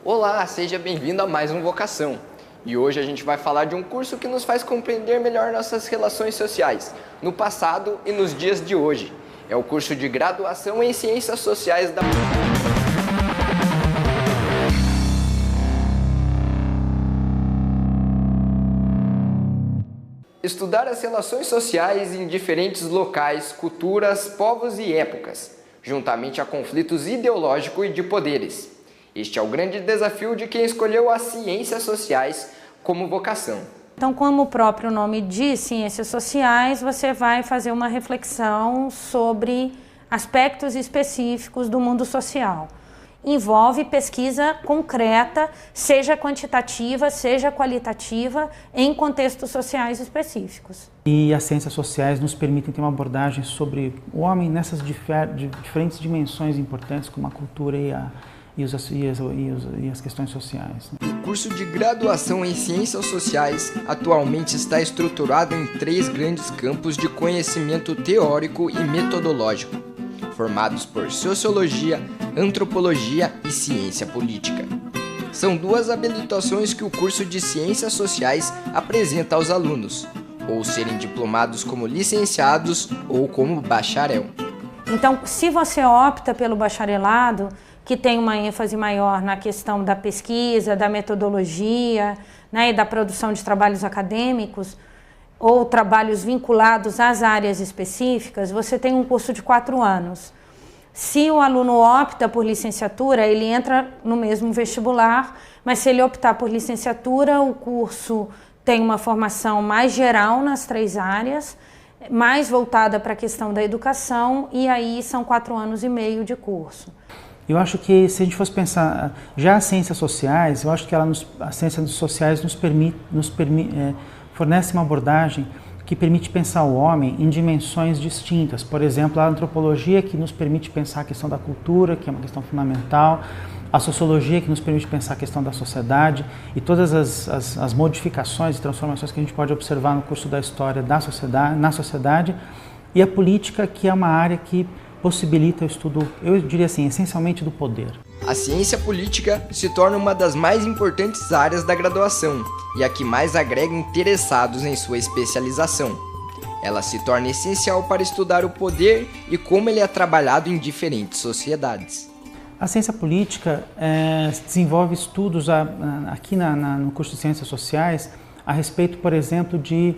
Olá, seja bem-vindo a mais um Vocação. E hoje a gente vai falar de um curso que nos faz compreender melhor nossas relações sociais, no passado e nos dias de hoje. É o curso de graduação em Ciências Sociais da... Estudar as relações sociais em diferentes locais, culturas, povos e épocas, juntamente a conflitos ideológicos e de poderes. Este é o grande desafio de quem escolheu as ciências sociais como vocação. Então, como o próprio nome diz, ciências sociais, você vai fazer uma reflexão sobre aspectos específicos do mundo social. Envolve pesquisa concreta, seja quantitativa, seja qualitativa, em contextos sociais específicos. E as ciências sociais nos permitem ter uma abordagem sobre o homem nessas diferentes dimensões importantes, como a cultura e as questões sociais. O curso de graduação em Ciências Sociais atualmente está estruturado em 3 grandes campos de conhecimento teórico e metodológico, formados por Sociologia, Antropologia e Ciência Política. São 2 habilitações que o curso de Ciências Sociais apresenta aos alunos, ou serem diplomados como licenciados ou como bacharel. Então, se você opta pelo bacharelado, que tem uma ênfase maior na questão da pesquisa, da metodologia, né, e da produção de trabalhos acadêmicos, ou trabalhos vinculados às áreas específicas, você tem um curso de 4 anos. Se o aluno opta por licenciatura, ele entra no mesmo vestibular, mas se ele optar por licenciatura, o curso tem uma formação mais geral nas 3 áreas, mais voltada para a questão da educação, e aí são 4 anos e meio de curso. Eu acho que se a gente fosse pensar já as ciências sociais, eu acho que as ciências sociais fornece uma abordagem que permite pensar o homem em dimensões distintas. Por exemplo, a antropologia, que nos permite pensar a questão da cultura, que é uma questão fundamental, a sociologia, que nos permite pensar a questão da sociedade e todas as modificações e transformações que a gente pode observar no curso da história na sociedade, e a política, que é uma área que possibilita o estudo, eu diria assim, essencialmente do poder. A ciência política se torna uma das mais importantes áreas da graduação e a que mais agrega interessados em sua especialização. Ela se torna essencial para estudar o poder e como ele é trabalhado em diferentes sociedades. A ciência política desenvolve estudos aqui no curso de Ciências Sociais a respeito, por exemplo, de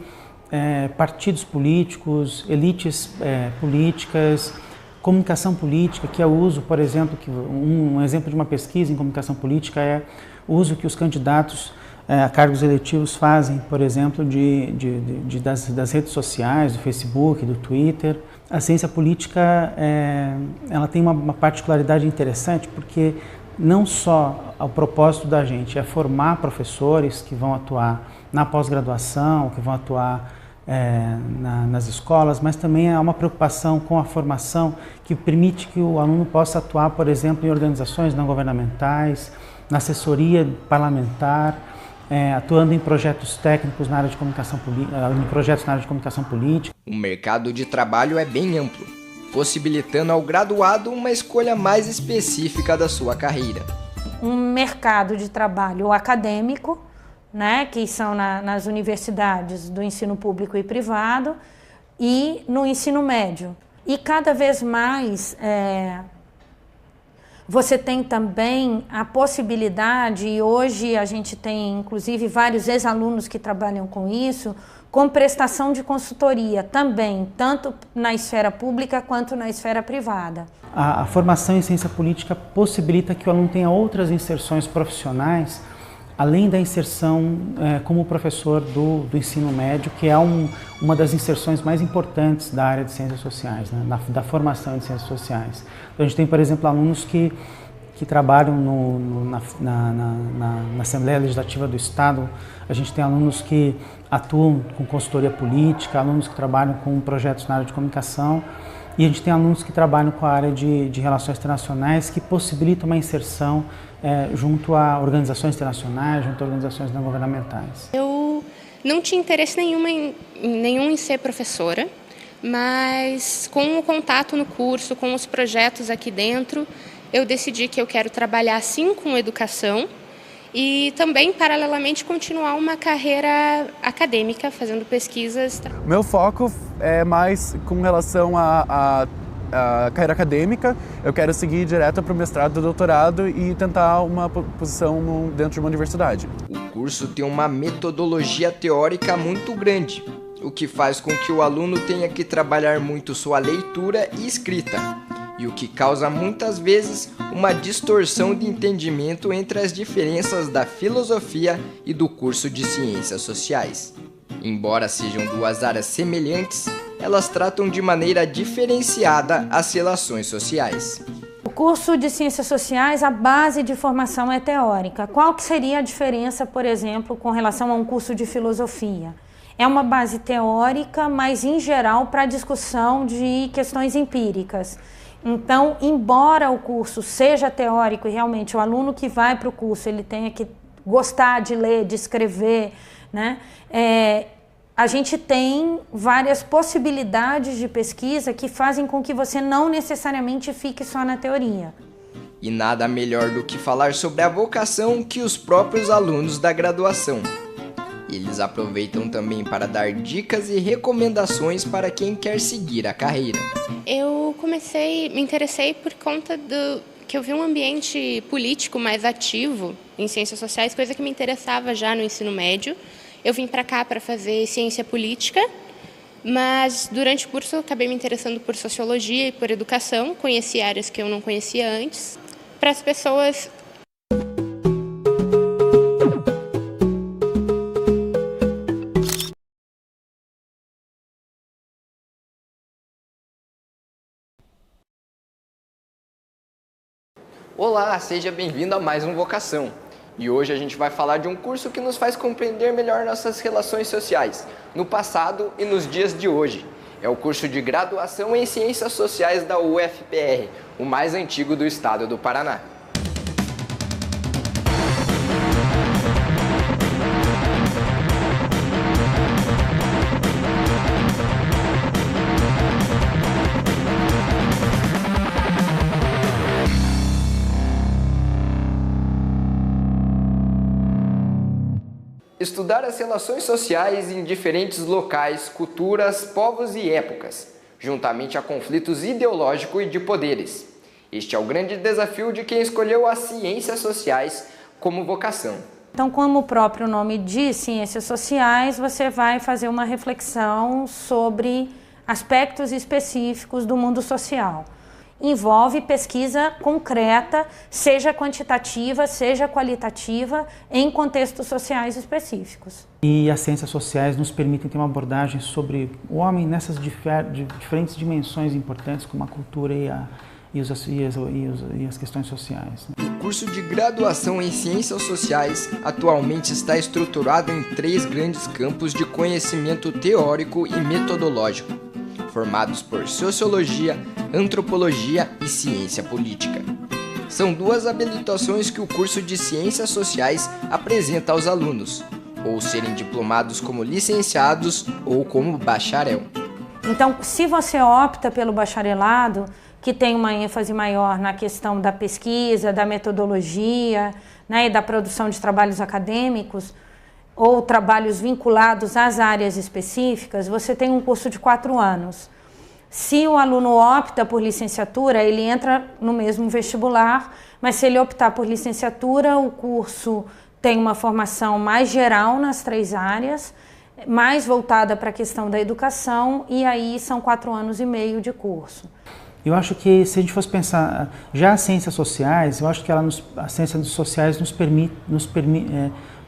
partidos políticos, elites políticas, comunicação política, que é o uso, por exemplo, um exemplo de uma pesquisa em comunicação política é o uso que os candidatos a cargos eletivos fazem, por exemplo, das redes sociais, do Facebook, do Twitter. A ciência política ela tem uma particularidade interessante, porque não só o propósito da gente é formar professores que vão atuar na pós-graduação, que vão atuar nas escolas, mas também há uma preocupação com a formação que permite que o aluno possa atuar, por exemplo, em organizações não governamentais, na assessoria parlamentar, atuando em projetos técnicos na área de comunicação política. O mercado de trabalho é bem amplo, possibilitando ao graduado uma escolha mais específica da sua carreira. Um mercado de trabalho acadêmico, né, que são nas universidades do ensino público e privado e no ensino médio. E cada vez mais você tem também a possibilidade, e hoje a gente tem inclusive vários ex-alunos que trabalham com isso, com prestação de consultoria também, tanto na esfera pública quanto na esfera privada. A formação em ciência política possibilita que o aluno tenha outras inserções profissionais, além da inserção como professor do ensino médio, que é uma das inserções mais importantes da área de ciências sociais, né, da formação de ciências sociais. Então, a gente tem, por exemplo, alunos que trabalham na Assembleia Legislativa do Estado, a gente tem alunos que atuam com consultoria política, alunos que trabalham com projetos na área de comunicação, e a gente tem alunos que trabalham com a área de relações internacionais, que possibilitam uma inserção junto a organizações internacionais, junto a organizações não governamentais. Eu não tinha interesse nenhum em ser professora, mas com o contato no curso, com os projetos aqui dentro, eu decidi que eu quero trabalhar sim com educação e também, paralelamente, continuar uma carreira acadêmica, fazendo pesquisas. Meu foco é mais com relação à carreira acadêmica. Eu quero seguir direto para o mestrado e doutorado e tentar uma posição dentro de uma universidade. O curso tem uma metodologia teórica muito grande, o que faz com que o aluno tenha que trabalhar muito sua leitura e escrita, e o que causa muitas vezes uma distorção de entendimento entre as diferenças da filosofia e do curso de ciências sociais. Embora sejam duas áreas semelhantes, elas tratam de maneira diferenciada as relações sociais. O curso de ciências sociais, a base de formação é teórica. Qual que seria a diferença, por exemplo, com relação a um curso de filosofia? É uma base teórica, mas em geral para discussão de questões empíricas. Então, embora o curso seja teórico e realmente o aluno que vai para o curso ele tenha que gostar de ler, de escrever, né? A gente tem várias possibilidades de pesquisa que fazem com que você não necessariamente fique só na teoria. E nada melhor do que falar sobre a vocação que os próprios alunos da graduação. Eles aproveitam também para dar dicas e recomendações para quem quer seguir a carreira. Eu me interessei por conta que eu vi um ambiente político mais ativo em ciências sociais, coisa que me interessava já no ensino médio. Eu vim para cá para fazer ciência política, mas durante o curso eu acabei me interessando por sociologia e por educação, conheci áreas que eu não conhecia antes. Para as pessoas... Olá, seja bem-vindo a mais um Vocação. E hoje a gente vai falar de um curso que nos faz compreender melhor nossas relações sociais, no passado e nos dias de hoje. É o curso de graduação em Ciências Sociais da UFPR, o mais antigo do estado do Paraná. Estudar as relações sociais em diferentes locais, culturas, povos e épocas, juntamente a conflitos ideológicos e de poderes. Este é o grande desafio de quem escolheu as ciências sociais como vocação. Então, como o próprio nome diz, ciências sociais, você vai fazer uma reflexão sobre aspectos específicos do mundo social. Envolve pesquisa concreta, seja quantitativa, seja qualitativa, em contextos sociais específicos. E as ciências sociais nos permitem ter uma abordagem sobre o homem nessas diferentes dimensões importantes, como a cultura e as questões sociais. O curso de graduação em Ciências Sociais atualmente está estruturado em 3 grandes campos de conhecimento teórico e metodológico, formados por Sociologia, Antropologia e Ciência Política. São 2 habilitações que o curso de Ciências Sociais apresenta aos alunos, ou serem diplomados como licenciados ou como bacharel. Então, se você opta pelo bacharelado, que tem uma ênfase maior na questão da pesquisa, da metodologia, né, e da produção de trabalhos acadêmicos, ou trabalhos vinculados às áreas específicas, você tem um curso de 4 anos. Se o aluno opta por licenciatura, ele entra no mesmo vestibular, mas se ele optar por licenciatura, o curso tem uma formação mais geral nas 3 áreas, mais voltada para a questão da educação, e aí são 4 anos e meio de curso. Eu acho que, se a gente fosse pensar, já as ciências sociais, eu acho que as ciências sociais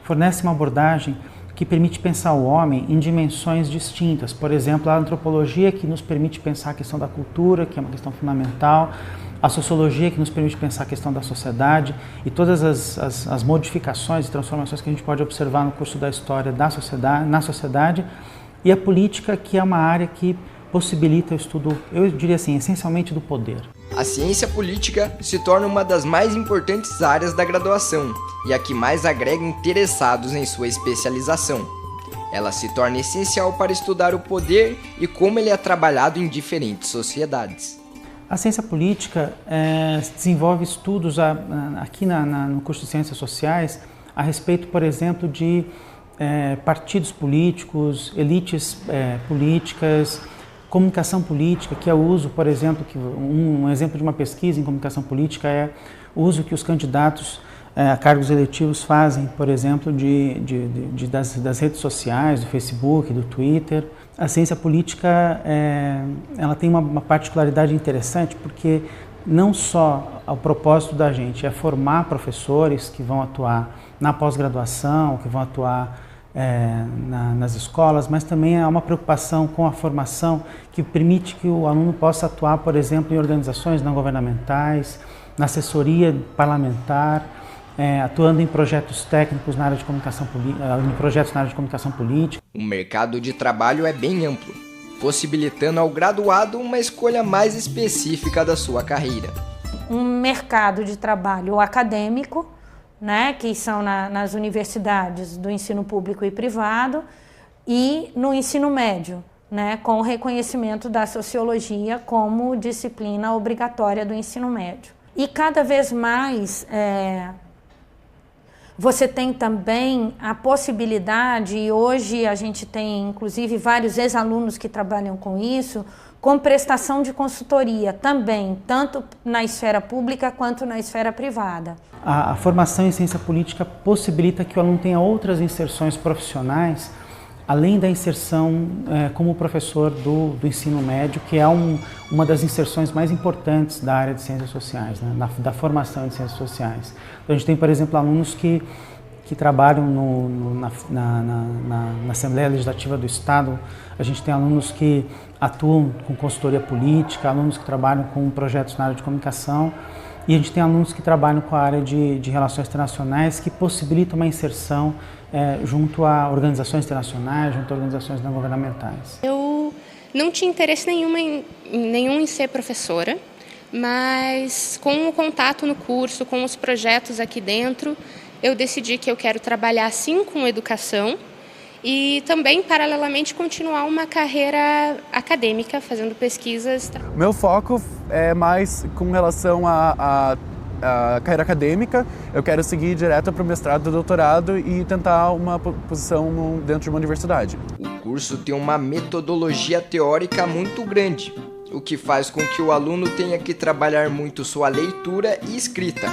fornece uma abordagem que permite pensar o homem em dimensões distintas. Por exemplo, a antropologia, que nos permite pensar a questão da cultura, que é uma questão fundamental, a sociologia, que nos permite pensar a questão da sociedade e todas as modificações e transformações que a gente pode observar no curso da história na sociedade, e a política, que é uma área que possibilita o estudo, eu diria assim, essencialmente do poder. A ciência política se torna uma das mais importantes áreas da graduação e a que mais agrega interessados em sua especialização. Ela se torna essencial para estudar o poder e como ele é trabalhado em diferentes sociedades. A ciência política desenvolve estudos aqui no curso de Ciências Sociais a respeito, por exemplo, de partidos políticos, elites políticas, comunicação política, que é o uso, por exemplo, um exemplo de uma pesquisa em comunicação política é o uso que os candidatos a cargos eletivos fazem, por exemplo, das redes sociais, do Facebook, do Twitter. A ciência política ela tem uma particularidade interessante porque não só o propósito da gente é formar professores que vão atuar na pós-graduação, que vão atuar nas escolas, mas também há uma preocupação com a formação que permite que o aluno possa atuar, por exemplo, em organizações não governamentais, na assessoria parlamentar, atuando em projetos técnicos na área de comunicação política. O mercado de trabalho é bem amplo, possibilitando ao graduado uma escolha mais específica da sua carreira. Um mercado de trabalho acadêmico, né, que são nas universidades do ensino público e privado, e no ensino médio, né, com o reconhecimento da sociologia como disciplina obrigatória do ensino médio. E cada vez mais você tem também a possibilidade, e hoje a gente tem inclusive vários ex-alunos que trabalham com isso, com prestação de consultoria também, tanto na esfera pública quanto na esfera privada. A formação em ciência política possibilita que o aluno tenha outras inserções profissionais, além da inserção como professor do ensino médio, que é uma das inserções mais importantes da área de ciências sociais, né, da formação em ciências sociais. Então, a gente tem, por exemplo, alunos que trabalham na Assembleia Legislativa do Estado, a gente tem alunos que atuam com consultoria política, alunos que trabalham com projetos na área de comunicação, e a gente tem alunos que trabalham com a área de relações internacionais, que possibilitam uma inserção junto a organizações internacionais, junto a organizações não governamentais. Eu não tinha interesse nenhum em ser professora, mas com o contato no curso, com os projetos aqui dentro, eu decidi que eu quero trabalhar sim com educação e também, paralelamente, continuar uma carreira acadêmica, fazendo pesquisas. Meu foco é mais com relação à carreira acadêmica. Eu quero seguir direto para o mestrado e doutorado e tentar uma posição dentro de uma universidade. O curso tem uma metodologia teórica muito grande, o que faz com que o aluno tenha que trabalhar muito sua leitura e escrita,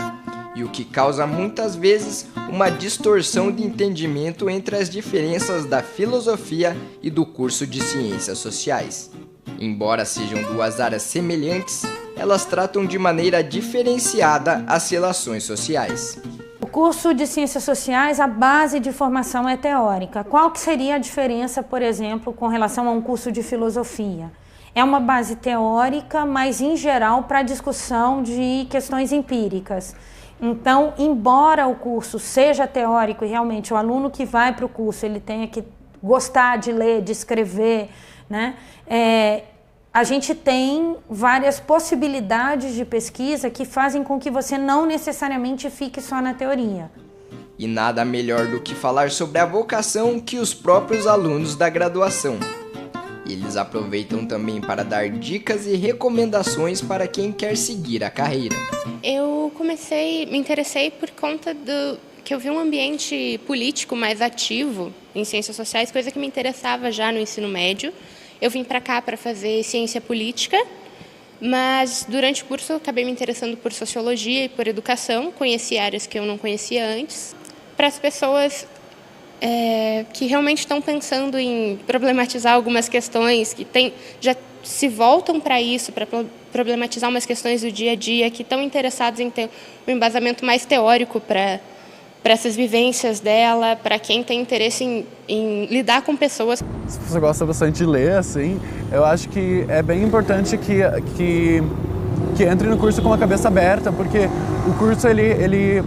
e o que causa muitas vezes uma distorção de entendimento entre as diferenças da filosofia e do curso de ciências sociais. Embora sejam duas áreas semelhantes, elas tratam de maneira diferenciada as relações sociais. O curso de Ciências Sociais, a base de formação é teórica. Qual que seria a diferença, por exemplo, com relação a um curso de filosofia? É uma base teórica, mas em geral para discussão de questões empíricas. Então, embora o curso seja teórico e realmente o aluno que vai para o curso ele tenha que gostar de ler, de escrever, né? A gente tem várias possibilidades de pesquisa que fazem com que você não necessariamente fique só na teoria. E nada melhor do que falar sobre a vocação que os próprios alunos da graduação. Eles aproveitam também para dar dicas e recomendações para quem quer seguir a carreira. Eu me interessei por conta que eu vi um ambiente político mais ativo em ciências sociais, coisa que me interessava já no ensino médio. Eu vim para cá para fazer ciência política, mas durante o curso eu acabei me interessando por sociologia e por educação, conheci áreas que eu não conhecia antes. Para as pessoas que realmente estão pensando em problematizar algumas questões, que já se voltam para isso, para problematizar umas questões do dia a dia, que estão interessados em ter um embasamento mais teórico para essas vivências dela, para quem tem interesse em lidar com pessoas. Se você gosta bastante de ler, assim, eu acho que é bem importante que entre no curso com a cabeça aberta, porque o curso ele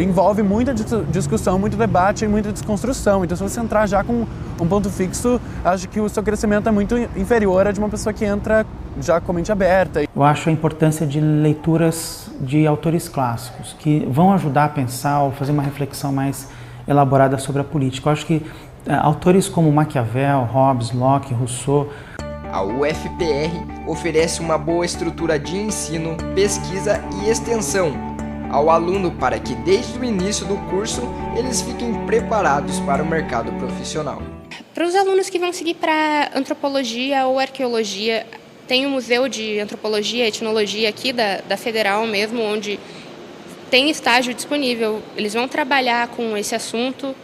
envolve muita discussão, muito debate e muita desconstrução. Então, se você entrar já com um ponto fixo, acho que o seu crescimento é muito inferior a de uma pessoa que entra já com a mente aberta. Eu acho a importância de leituras de autores clássicos, que vão ajudar a pensar ou fazer uma reflexão mais elaborada sobre a política. Eu acho que autores como Maquiavel, Hobbes, Locke, Rousseau... A UFPR oferece uma boa estrutura de ensino, pesquisa e extensão ao aluno para que desde o início do curso eles fiquem preparados para o mercado profissional. Para os alunos que vão seguir para antropologia ou arqueologia, tem o Museu de Antropologia e Etnologia aqui da Federal mesmo, onde tem estágio disponível. Eles vão trabalhar com esse assunto.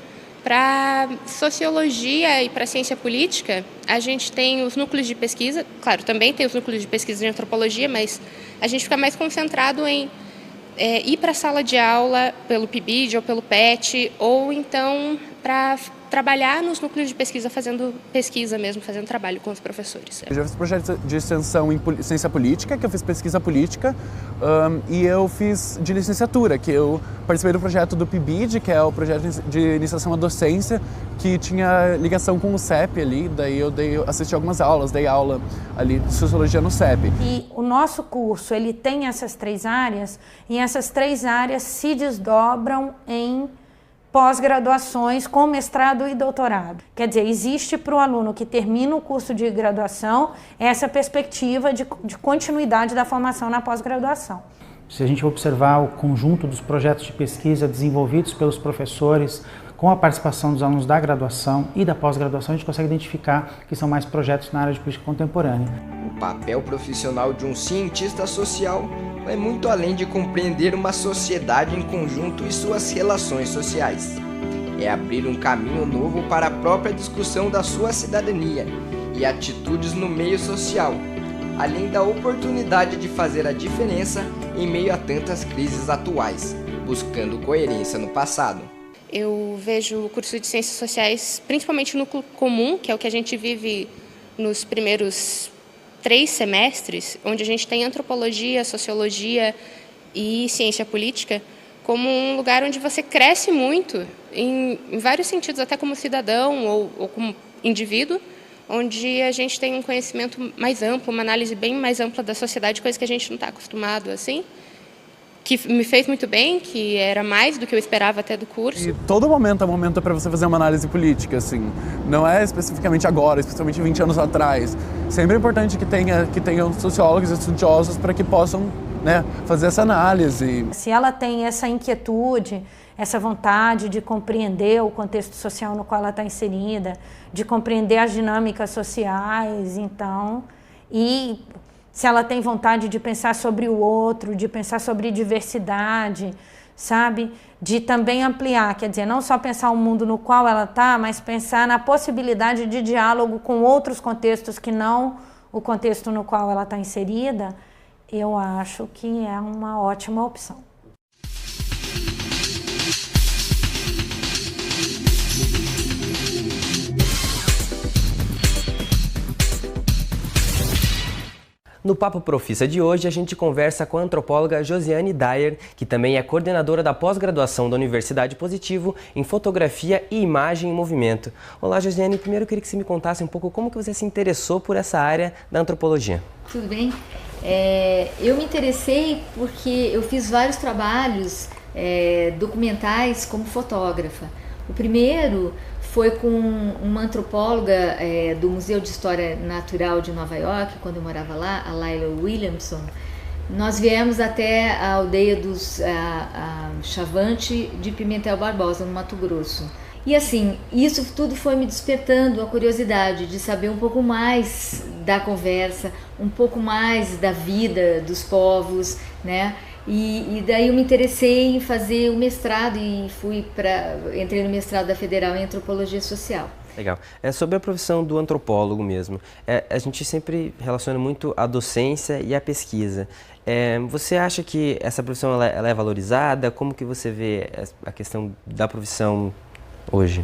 Para sociologia e para ciência política, a gente tem os núcleos de pesquisa, claro, também tem os núcleos de pesquisa de antropologia, mas a gente fica mais concentrado em ir para a sala de aula pelo PIBID ou pelo PET, ou então para trabalhar nos núcleos de pesquisa, fazendo pesquisa mesmo, fazendo trabalho com os professores. Eu já fiz projeto de extensão em ciência política, que eu fiz pesquisa política, e eu fiz de licenciatura, que eu participei do projeto do PIBID, que é o projeto de iniciação à docência, que tinha ligação com o CEP ali, daí eu assisti algumas aulas, dei aula ali de sociologia no CEP. E o nosso curso, ele tem essas 3 áreas, e essas 3 áreas se desdobram em pós-graduações com mestrado e doutorado. Quer dizer, existe para o aluno que termina o curso de graduação essa perspectiva de continuidade da formação na pós-graduação. Se a gente observar o conjunto dos projetos de pesquisa desenvolvidos pelos professores, com a participação dos alunos da graduação e da pós-graduação, a gente consegue identificar que são mais projetos na área de política contemporânea. O papel profissional de um cientista social vai muito além de compreender uma sociedade em conjunto e suas relações sociais. É abrir um caminho novo para a própria discussão da sua cidadania e atitudes no meio social, além da oportunidade de fazer a diferença em meio a tantas crises atuais, buscando coerência no passado. Eu vejo o curso de Ciências Sociais, principalmente o núcleo comum, que é o que a gente vive nos primeiros 3 semestres, onde a gente tem antropologia, sociologia e ciência política, como um lugar onde você cresce muito, em vários sentidos, até como cidadão ou como indivíduo, onde a gente tem um conhecimento mais amplo, uma análise bem mais ampla da sociedade, coisa que a gente não está acostumado assim, que me fez muito bem, que era mais do que eu esperava até do curso. E todo momento é momento para você fazer uma análise política, assim. Não é especificamente agora, especialmente 20 anos atrás. Sempre é importante que tenham sociólogos e estudiosos para que possam, né, fazer essa análise. Se ela tem essa inquietude, essa vontade de compreender o contexto social no qual ela está inserida, de compreender as dinâmicas sociais, então, e se ela tem vontade de pensar sobre o outro, de pensar sobre diversidade, sabe? De também ampliar, quer dizer, não só pensar o mundo no qual ela está, mas pensar na possibilidade de diálogo com outros contextos que não o contexto no qual ela está inserida, eu acho que é uma ótima opção. No Papo Profissa de hoje, a gente conversa com a antropóloga Josiane Dyer, que também é coordenadora da pós-graduação da Universidade Positivo em Fotografia e Imagem em Movimento. Olá, Josiane. Primeiro eu queria que você me contasse um pouco como que você se interessou por essa área da antropologia. Tudo bem. Eu me interessei porque eu fiz vários trabalhos documentais como fotógrafa. O primeiro foi com uma antropóloga do Museu de História Natural de Nova York, quando eu morava lá, a Laila Williamson. Nós viemos até a aldeia dos Chavante de Pimentel Barbosa, no Mato Grosso. E assim, isso tudo foi me despertando a curiosidade de saber um pouco mais da conversa, um pouco mais da vida dos povos, né? E daí eu me interessei em fazer o mestrado e entrei no mestrado da Federal em Antropologia Social. Legal. Sobre a profissão do antropólogo mesmo, a gente sempre relaciona muito a docência e a pesquisa. Você acha que essa profissão ela é valorizada? Como que você vê a questão da profissão hoje?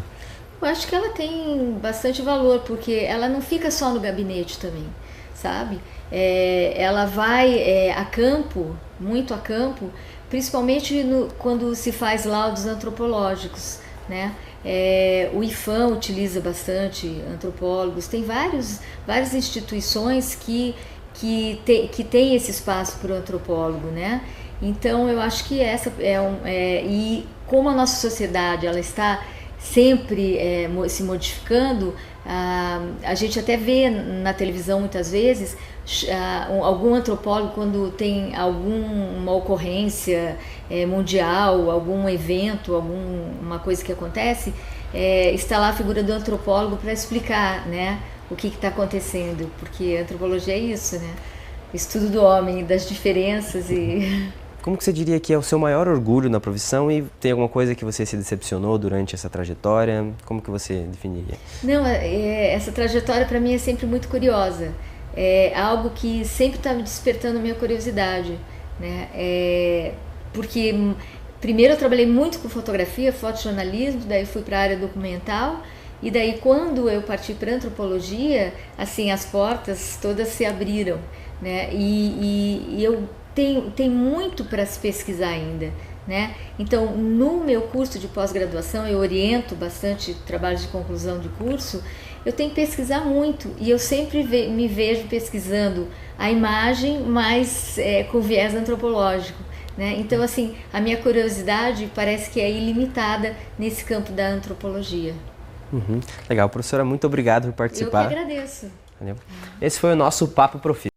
Eu acho que ela tem bastante valor, porque ela não fica só no gabinete também, sabe? Ela vai a campo, muito a campo, principalmente quando se faz laudos antropológicos, né? O IFAM utiliza bastante antropólogos, tem várias instituições que tem esse espaço para o antropólogo, né? Então eu acho que e como a nossa sociedade ela está sempre se modificando. A gente até vê na televisão muitas vezes algum antropólogo, quando tem alguma ocorrência mundial, algum evento, alguma coisa que acontece, está lá a figura do antropólogo para explicar, né, o que está acontecendo, porque a antropologia é isso, né? O estudo do homem, das diferenças e... Como que você diria que é o seu maior orgulho na profissão e tem alguma coisa que você se decepcionou durante essa trajetória? Como que você definiria? Não, essa trajetória para mim é sempre muito curiosa. É algo que sempre está me despertando a minha curiosidade, né? Porque primeiro eu trabalhei muito com fotografia, fotojornalismo, daí fui para a área documental e daí quando eu parti para antropologia, assim, as portas todas se abriram, né? E eu tem muito para se pesquisar ainda, né? Então, no meu curso de pós-graduação, eu oriento bastante trabalhos de conclusão de curso, eu tenho que pesquisar muito e eu sempre me vejo pesquisando a imagem, mas com viés antropológico, né? Então, assim, a minha curiosidade parece que é ilimitada nesse campo da antropologia. Legal, professora, muito obrigado por participar. Eu que agradeço. Valeu. Esse foi o nosso Papo Profissa.